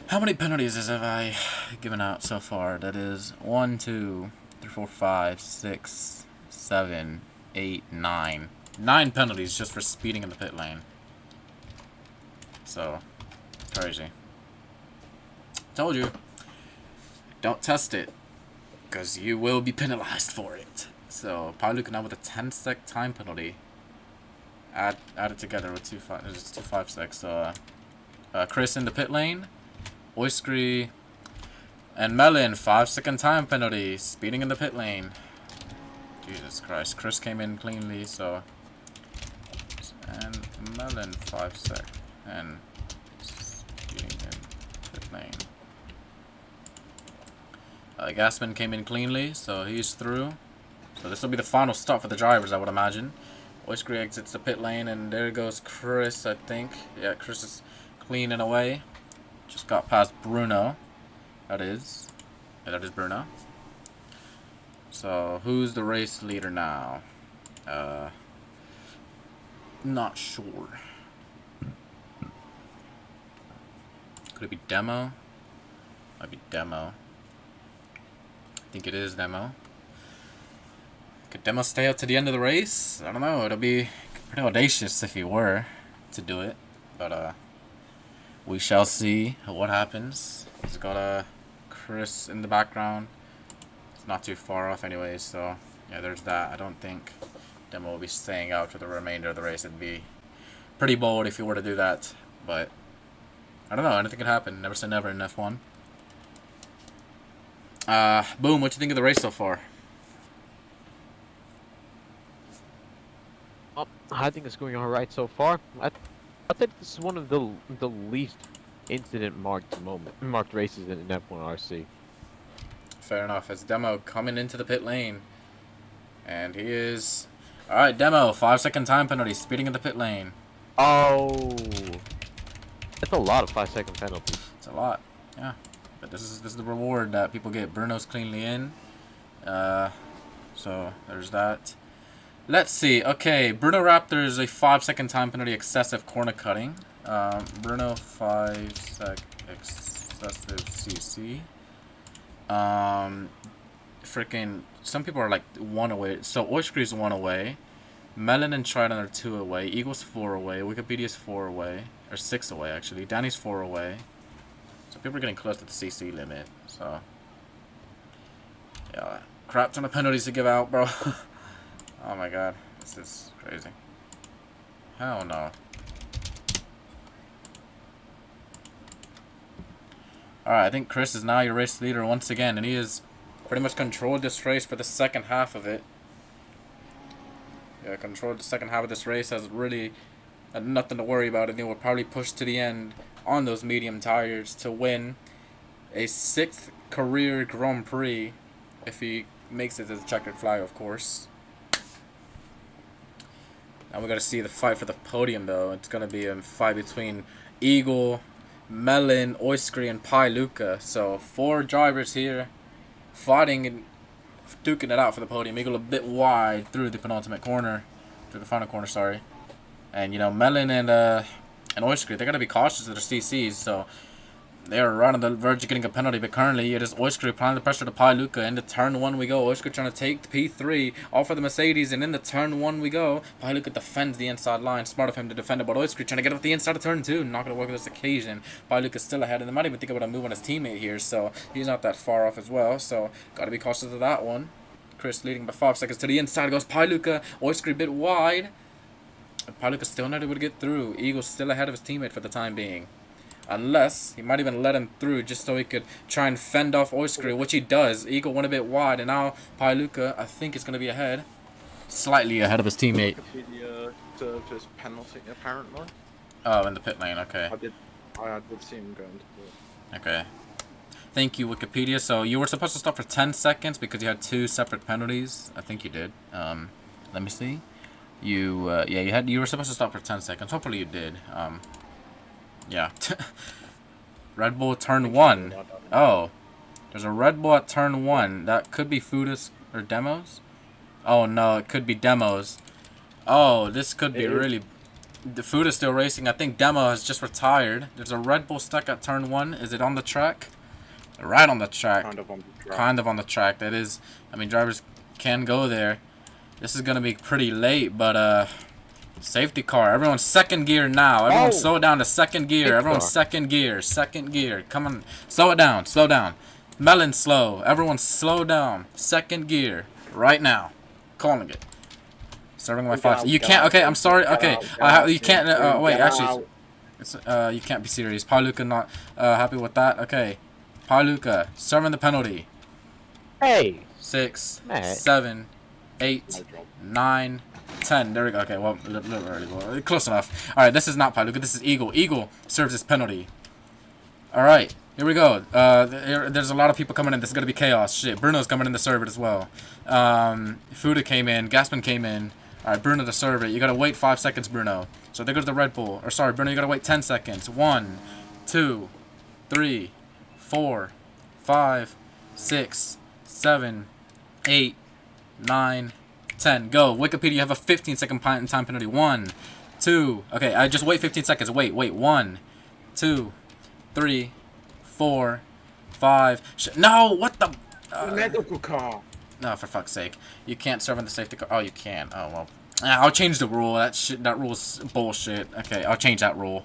How many penalties have I given out so far? That is 1, 2, 3, 4, 5, 6, 7, 8, 9. 9 penalties just for speeding in the pit lane. So, crazy. Told you. Don't test it, because you will be penalized for it. So, Paluca now with a 10-sec time penalty. Add it together with 2 5 secs. So, Chris in the pit lane. Oiskry and Melon, 5-second time penalty. Speeding in the pit lane. Jesus Christ. Chris came in cleanly, so. And Melon, 5 sec. And speeding in pit lane. Gasman came in cleanly, so he's through. So this will be the final stop for the drivers, I would imagine. Oiskry exits the pit lane, and there goes Chris, I think. Yeah, Chris is cleaning away. Just got past Bruno. That is. Yeah, that is Bruno. So, who's the race leader now? Not sure. Could it be Demo? Might be Demo. I think it is Demo. Could Demo stay out to the end of the race? I don't know. It'll be pretty audacious if he were to do it. But, we shall see what happens. He's got Chris in the background. It's not too far off anyways, so yeah, there's that. I don't think Demo will be staying out for the remainder of the race. It'd be pretty bold if you were to do that, but I don't know. Anything could happen. Never say never in F1. Boom. What you think of the race so far? Well, I think it's going all right so far. I think this is one of the least incident marked races in F1RC. Fair enough. It's Demo coming into the pit lane, and he is. All right, Demo. 5-second time penalty. Speeding in the pit lane. Oh, that's a lot of 5-second penalties. It's a lot. Yeah. But this is the reward that people get. Bruno's cleanly in. So there's that. Let's see. Okay, Bruno Raptor's a 5-second time penalty excessive corner cutting. Bruno 5-sec excessive CC. Freaking some people are like 1 away. So Oiskri's 1 away. Melon and Trident are 2 away. Eagle's 4 away. Wikipedia's 4 away. Or 6 away actually. Danny's 4 away. So people are getting close to the CC limit. So yeah, crap ton of penalties to give out, bro. Oh my god, this is crazy. Hell no. Alright, I think Chris is now your race leader once again, and he has pretty much controlled this race for the second half of it. Yeah, controlled the second half of this race, has really nothing to worry about, and he will probably push to the end on those medium tires to win a 6th career Grand Prix, if he makes it to the checkered flag, of course. Now we got to see the fight for the podium, though. It's going to be a fight between Eagle, Melon, Oiskri, and Pi Luca. So 4 drivers here fighting and duking it out for the podium. Eagle a bit wide through the penultimate corner, through the final corner, sorry. And, you know, Melon and Oiskri, they got to be cautious of their CCs, so they are right on the verge of getting a penalty, but currently it is Oiskri applying the pressure to Pi Luca. Into turn 1 we go. Oiskri trying to take the P3 off of the Mercedes, and in the turn 1 we go. Pi Luca defends the inside line. Smart of him to defend it, but Oiskri trying to get up the inside of turn 2. Not going to work on this occasion. Pi Luca's still ahead, and they might even think about a move on his teammate here, so he's not that far off as well, so got to be cautious of that one. Chris leading by 5 seconds to the inside goes Pi Luca. Oiskri a bit wide. Pi Luca still not able to get through. Eagle's still ahead of his teammate for the time being. Unless he might even let him through just so he could try and fend off Oiskri, which he does. Eagle went a bit wide, and now Pi Luca, I think, is going to be ahead. Slightly ahead of his teammate. Wikipedia served his penalty, apparently. Oh, in the pit lane, okay. I did see him going to the... Okay. Thank you, Wikipedia. So you were supposed to stop for 10 seconds because you had 2 separate penalties. I think you did. Let me see. You were supposed to stop for 10 seconds. Hopefully you did. Yeah. Red Bull turn 1. Oh. There's a Red Bull at turn 1. That could be Foodus or Demos. Oh no, it could be Demos. Oh, this could be really... The Foodus still racing. I think Demo has just retired. There's a Red Bull stuck at turn 1. Is it on the track? Right on the track. Kind of on the track. Kind of on the track. That is... I mean, drivers can go there. This is going to be pretty late, but... Safety car. Everyone's second gear now. Everyone slow it down to second gear. Everyone's second gear. Second gear. Come on. Slow it down. Slow down. Melon slow. Everyone slow down. Second gear. Right now. Calling it. Serving my 5. You can't. Okay, I'm sorry. Okay. You can't. Wait, actually. It's, you can't be serious. Pi Luca not happy with that. Okay. Pi Luca serving the penalty. Hey. 6, Matt. 7, 8, 9, 10. There we go. Okay, well, a little early. Well, close enough. Alright, this is not Pi Luca. This is Eagle. Eagle serves his penalty. Alright, here we go. There's a lot of people coming in. This is going to be chaos. Shit, Bruno's coming in to serve it as well. Fuda came in. Gaspin came in. Alright, Bruno to serve it. You got to wait 5 seconds, Bruno. So there goes the Red Bull. Or sorry, Bruno, you got to wait 10 seconds. 1, 2, 3, 4, 5, 6, 7, 8, 9, 10. Go. Wikipedia, you have a 15-second time penalty. 1, 2. Okay, I just wait 15 seconds. Wait. 1, 2, 3, 4, 5. No, what the? Medical car. No, for fuck's sake. You can't serve in the safety car. Oh, you can. Oh, well. I'll change the rule. That rule's bullshit. Okay, I'll change that rule.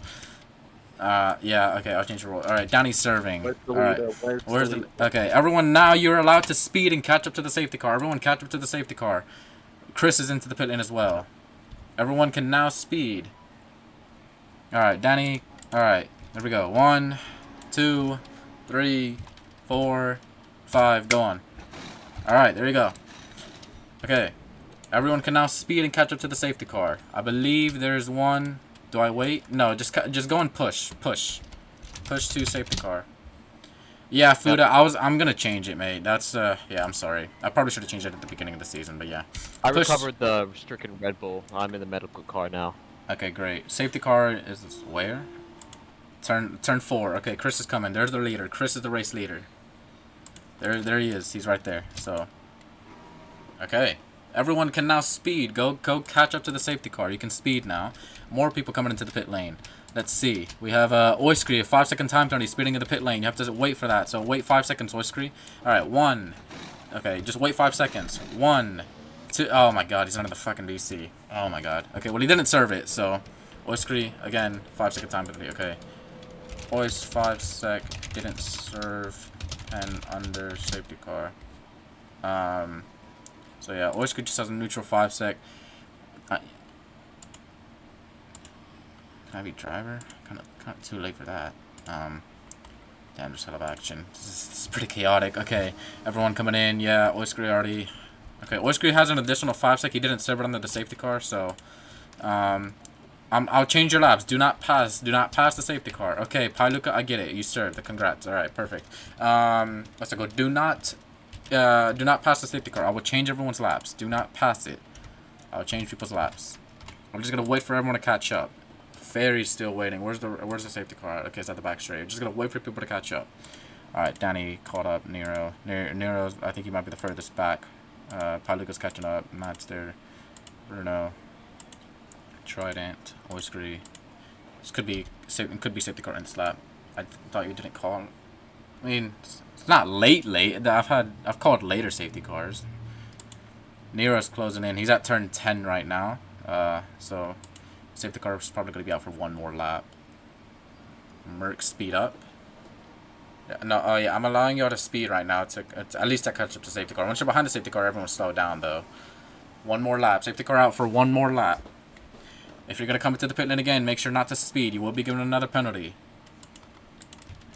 Yeah, okay, I'll change the rule. Alright, Danny's serving. Alright. Where's the... Okay, everyone now you're allowed to speed and catch up to the safety car. Everyone catch up to the safety car. Chris is into the pit lane as well. Everyone can now speed. Alright, Danny. Alright, there we go. 1, 2, 3, 4, 5. Go on. Alright, there you go. Okay. Everyone can now speed and catch up to the safety car. I believe there's one. Do I wait? No, just go and push. Push to safety car. Yeah, Fuda, I'm gonna change it, mate. That's yeah, I'm sorry. I probably should have changed it at the beginning of the season, but yeah. I recovered the stricken Red Bull. I'm in the medical car now. Okay, great. Safety car is where? Turn 4. Okay, Chris is coming. There's the leader. Chris is the race leader. There he is. He's right there. So okay. Everyone can now speed. Go catch up to the safety car. You can speed now. More people coming into the pit lane. Let's see. We have Oiskry, a 5-second time penalty, speeding in the pit lane. You have to wait for that. So wait 5 seconds, Oiskry. Alright, 1. Okay, just wait 5 seconds. 1, 2. Oh my god, he's under the fucking DC. Oh my god. Okay, well he didn't serve it, so Oiskry, again, 5-second time penalty. Okay. Ois 5 sec, didn't serve, and under safety car. So yeah, Oiskry just has a neutral 5 sec. Can I be driver? Kind of too late for that. Damn, just out of action. This is pretty chaotic. Okay, everyone coming in. Yeah, Oiskry already. Okay, Oiskry has an additional 5 sec. He didn't serve it under the safety car, so I'll change your laps. Do not pass. Do not pass the safety car. Okay, Pailuka, I get it. You served. Congrats. All right, perfect. Let's go. Do not pass the safety car. I will change everyone's laps. Do not pass it. I'll change people's laps. I'm just gonna wait for everyone to catch up. Fairy's still waiting. Where's the safety car? Okay, it's at the back straight. We're just gonna wait for people to catch up. Alright, Danny caught up. Nero, I think he might be the furthest back. Pailuka's catching up. Matt's there. Bruno. Trident. Oiskry. This could be safety car in this lap. I thought you didn't call. I mean, it's not late. I've called later safety cars. Nero's closing in. He's at turn 10 right now. So safety car is probably going to be out for one more lap. Merc speed up. Yeah, no, oh yeah, I'm allowing y'all to speed right now to at least to catch up to safety car. Once you're behind the safety car, everyone slow down though. One more lap. Safety car out for one more lap. If you're going to come into the pit lane again, make sure not to speed. You will be given another penalty.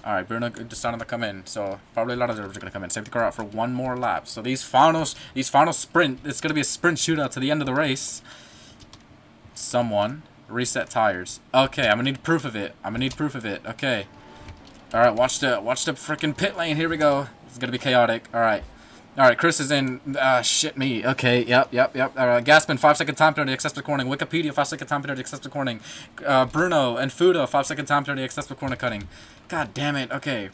Alright, Bruno decided to come in, so probably a lot of drivers are going to come in. Safety car out for one more lap. So these final sprint, it's going to be a sprint shootout to the end of the race. Someone reset tires. Okay, I'm going to need proof of it. Okay. Alright, watch the freaking pit lane. Here we go. It's going to be chaotic. Alright. Alright, Chris is in. Shit me. Okay, yep. Alright, Gaspin, 5-second time penalty, excessive cornering. Wikipedia, 5-second time penalty, excessive cornering. Bruno and Fuda, 5-second time penalty, excessive corner cutting. God damn it. Okay.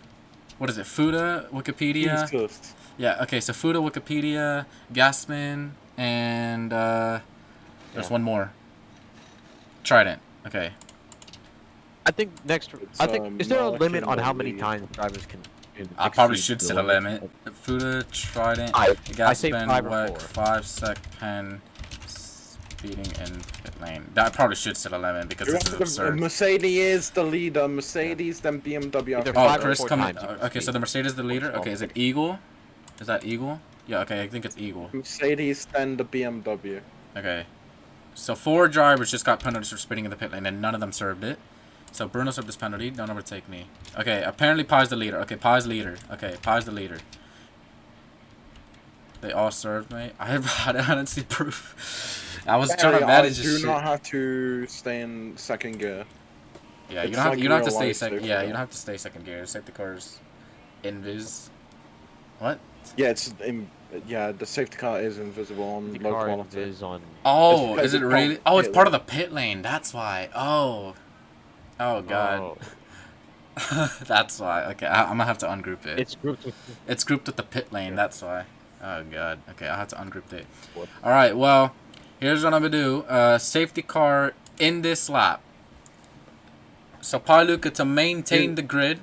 What is it? Fuda, Wikipedia? Yeah, okay, so Fuda, Wikipedia, Gaspin, and there's one more. Trident. Okay. I think is there a limit on how many times drivers can I probably should set a limit. Fuda, Trident, Gaspin, Wek, 5 sec pen, speeding in pit lane. I probably should set a limit because this is absurd. Mercedes is the leader. Mercedes, then BMW. Oh, Chris coming. Okay, so the Mercedes is the leader. Okay, is it Eagle? Is that Eagle? Yeah, okay, I think it's Eagle. Mercedes, then the BMW. Okay. So 4 drivers just got penalties for speeding in the pit lane, and none of them served it. So Bruno served this penalty. Don't overtake me. Okay, apparently Pai's the leader. Okay, Pai's leader. Okay, Pai's the leader. They all served me. I didn't see proof. I was trying to manage this shit. You do not have to stay in second gear. Yeah, you don't have to stay second. Yeah, you don't have to stay second gear. Safety car's invis. What? Yeah, the safety car is invisible on low quality. Oh, is it really? Oh, it's part of the pit lane. That's why. Oh. Oh god. Oh. That's why. Okay, I'm gonna have to ungroup it. It's grouped with the pit lane. That's why. Oh god. Okay, I'll have to ungroup it. All right. Well, here's what I'm gonna do. Safety car in this lap. So Pailuka to maintain the grid.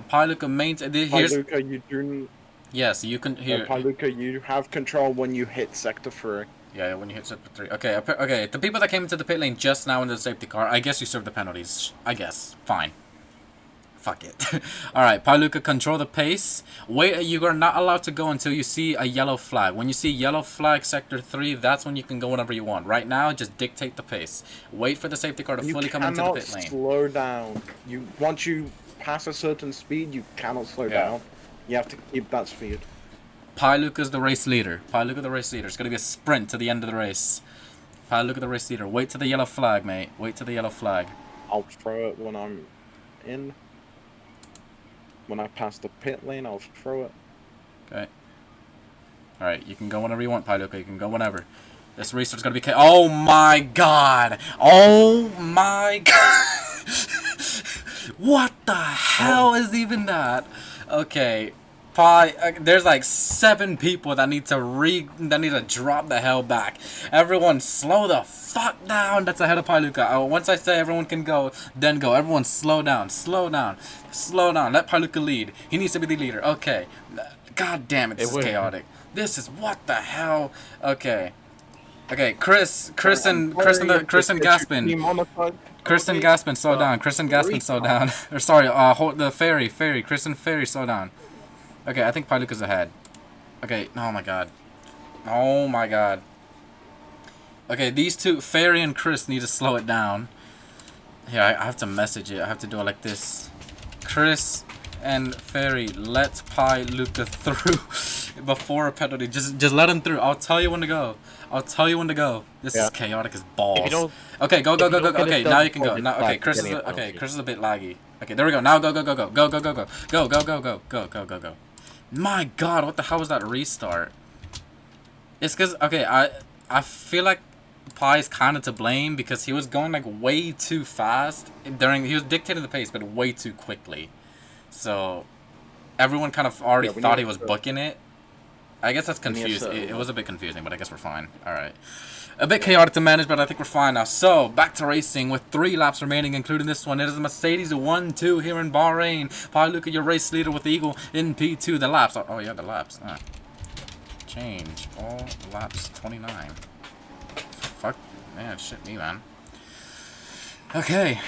Pailuka maintain. Pailuka, you do. Yes, you can hear. Pailuka, you have control when you hit sector 3. Yeah, when you hit sector 3. Okay, the people that came into the pit lane just now into the safety car, I guess you served the penalties. I guess. Fine. Fuck it. Alright, Paluca, control the pace. Wait, you are not allowed to go until you see a yellow flag. When you see yellow flag sector 3, that's when you can go whenever you want. Right now, just dictate the pace. Wait for the safety car to fully come into the pit lane. You cannot slow down. Once you pass a certain speed, you cannot slow down. You have to keep that speed. Paluca's the race leader. Paluca the race leader. It's gonna be a sprint to the end of the race. Paluca the race leader. Wait to the yellow flag, mate. Wait to the yellow flag. I'll throw it when I'm in. When I pass the pit lane, I'll throw it. Okay. Alright, you can go whenever you want, Paluca. You can go whenever. This restart's gonna be... Oh my god! Oh my god! What the hell is even that? Okay. There's like 7 people that need to drop the hell back. Everyone slow the fuck down. That's ahead of Paluca. Once I say everyone can go, then go. Everyone slow down. Slow down. Slow down. Let Paluca lead. He needs to be the leader. Okay. God damn it, this is chaotic. This is what the hell. Okay. Okay, Chris and Gaspin. Chris and Gaspin, slow down. Chris and Gaspin, slow down. Or sorry, hold the ferry. Chris and Ferry, slow down. Okay, I think Paluca's ahead. Okay, oh my god. Oh my god. Okay, these two, Ferry and Chris, need to slow it down. Here, I have to message it. I have to do it like this. Chris and Ferry, let Paluca through before a penalty. Just let him through. I'll tell you when to go. I'll tell you when to go. This is chaotic as balls. Okay, go. Okay, now you can go. Now, okay, Chris is a bit laggy. Okay, there we go. Now go. Go. My god, what the hell was that restart? It's because, okay, I feel like Pie's kind of to blame because he was going like way too fast he was dictating the pace, but way too quickly. So everyone kind of already thought he was booking it. I guess that's confused. It was a bit confusing, but I guess we're fine. Alright. A bit chaotic to manage, but I think we're fine now. So, back to racing with 3 laps remaining, including this one. It is a Mercedes 1-2 here in Bahrain. Paluca, your race leader with Eagle in P2. The laps. Oh yeah, the laps. Change. All laps 29. Fuck. Man, shit me, man. Okay.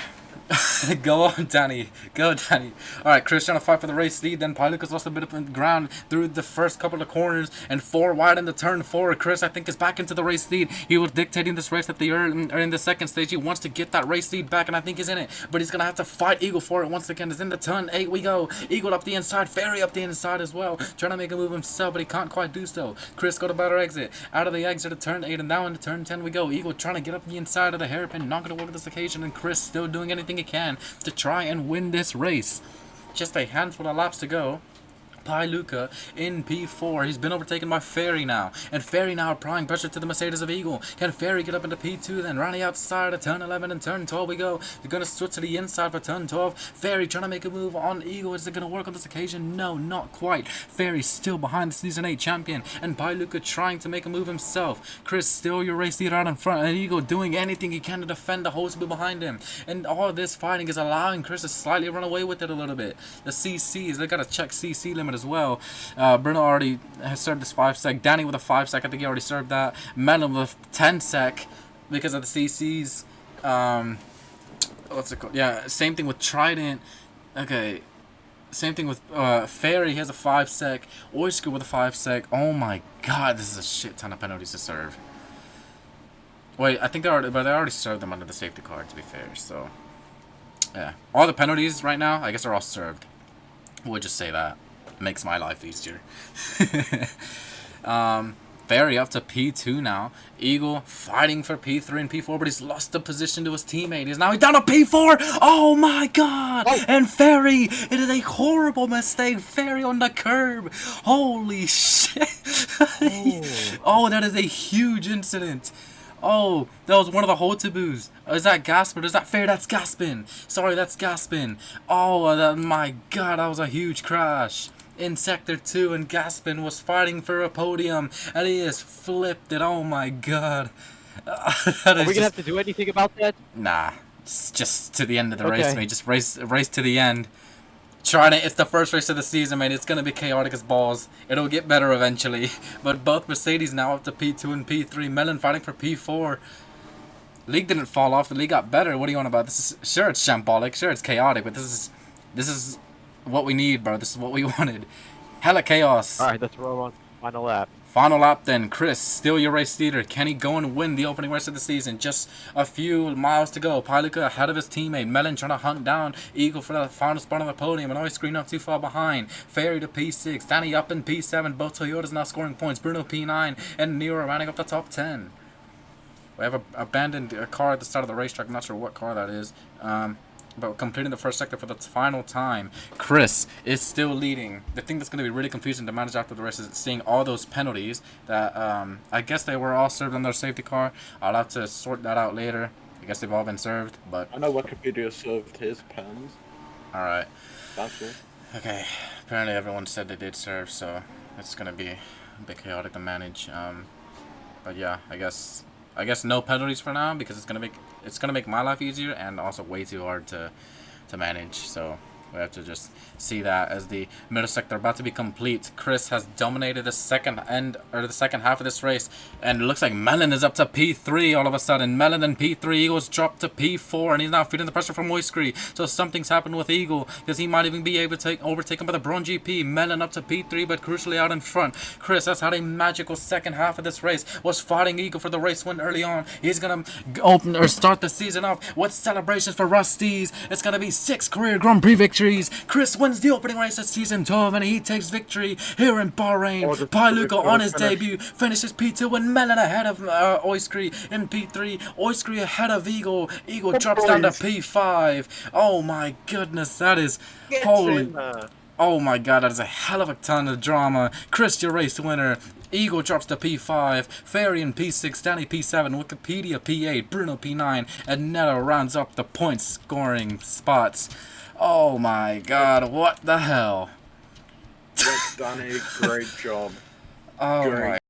Go on, Danny. Go, Danny. Alright, Chris trying to fight for the race lead. Then Paluca's lost a bit of ground through the first couple of corners. And 4 wide into turn 4. Chris, I think, is back into the race lead. He was dictating this race at the in the second stage. He wants to get that race lead back, and I think he's in it. But he's going to have to fight Eagle for it once again. It's in the turn 8 we go. Eagle up the inside. Ferry up the inside as well. Trying to make a move himself, but he can't quite do so. Chris got a better exit. Out of the exit of turn 8, and now into turn 10 we go. Eagle trying to get up the inside of the hairpin. Not going to work this occasion, and Chris still doing anything he can to try and win this race. Just a handful of laps to go. Paluca in P4. He's been overtaken by Ferry now. And Ferry now applying pressure to the Mercedes of Eagle. Can Ferry get up into P2 then? Round the outside of turn 11 and turn 12 we go. They're going to switch to the inside for turn 12. Ferry trying to make a move on Eagle. Is it going to work on this occasion? No, not quite. Ferry still behind the Season 8 champion. And Paluca trying to make a move himself. Chris still your race leader out in front. And Eagle doing anything he can to defend the whole speed behind him. And all this fighting is allowing Chris to slightly run away with it a little bit. The CCs, they got to check CC limit as well. Bruno already has served this 5 sec. Danny with a 5 sec. I think he already served that. Melon with 10 sec because of the CCs. What's it called? Yeah, same thing with Trident. Okay. Same thing with Ferry. He has a 5 sec. Oyster with a 5 sec. Oh my god, this is a shit ton of penalties to serve. Wait, I think they already served them under the safety car, to be fair. So, yeah. All the penalties right now, I guess, are all served. We'll just say that. Makes my life easier. Ferry up to P2 now. Eagle fighting for P3 and P4, but he's lost the position to his teammate. He's down to P4. Oh my god! Oh. And Ferry, it is a horrible mistake. Ferry on the curb. Holy shit! Oh, that is a huge incident. Oh, that was one of the Hotaboos. Is that Gaspin? Is that Ferry? That's Gaspin. Sorry, that's Gaspin. Oh, my god, that was a huge crash. In Sector 2, and Gaspin was fighting for a podium, and he just flipped it. Oh my god. Are we going to have to do anything about that? Nah, it's just to the end of the race, mate. Just race to the end. It's the first race of the season, mate. It's going to be chaotic as balls. It'll get better eventually. But both Mercedes now up to P2 and P3. Melon fighting for P4. League didn't fall off. The league got better. What are you on about? This is, sure, it's shambolic. Sure, it's chaotic. But this is This is what we need, bro. This is what we wanted. Hella chaos. Alright, let's roll on final lap. Final lap then. Chris, still your race leader. Can he go and win the opening race of the season? Just a few miles to go. Paluca ahead of his teammate. Melon trying to hunt down Eagle for the final spot on the podium. And always screen not too far behind. Ferry to P6. Danny up in P7. Both Toyotas now scoring points. Bruno P9. And Nero rounding up the top 10. We have abandoned a car at the start of the racetrack. I'm not sure what car that is. But completing the first sector for the final time. Chris is still leading. The thing that's going to be really confusing to manage after the race is seeing all those penalties that I guess they were all served on their safety car. I'll have to sort that out later. I guess they've all been served, but... I know Wikipedia served his pens. Alright. That's it. Okay. Apparently everyone said they did serve, so it's going to be a bit chaotic to manage. But yeah, I guess no penalties for now, because it's gonna make my life easier and also way too hard to manage. So we have to just see that as the middle sector about to be complete. Chris has dominated the second half of this race, and it looks like Melon is up to P3 all of a sudden. Melon and P3, Eagle's dropped to P4, and he's now feeling the pressure from Moiskry. So something's happened with Eagle, because he might even be able to overtake him by the Braun GP. Melon up to P3, but crucially out in front. Chris has had a magical second half of this race, was fighting Eagle for the race win early on. He's gonna start the season off with celebrations for Rusty's. It's gonna be 6 career Grand Prix victories. Chris wins the opening race of season 12, and he takes victory here in Bahrain. Paluca on his debut finishes P2, and Melon ahead of Oiskry in P3. Oiskry ahead of Eagle. Eagle drops down to P5. Oh my goodness, that is holy. Oh my god, that is a hell of a ton of drama. Chris, your race winner. Eagle drops to P5, Ferry in P6, Danny P7, Wikipedia P8, Bruno P9, and Neto rounds up the point scoring spots. Oh my god, what the hell? Yes, Danny, great job. Oh Great. my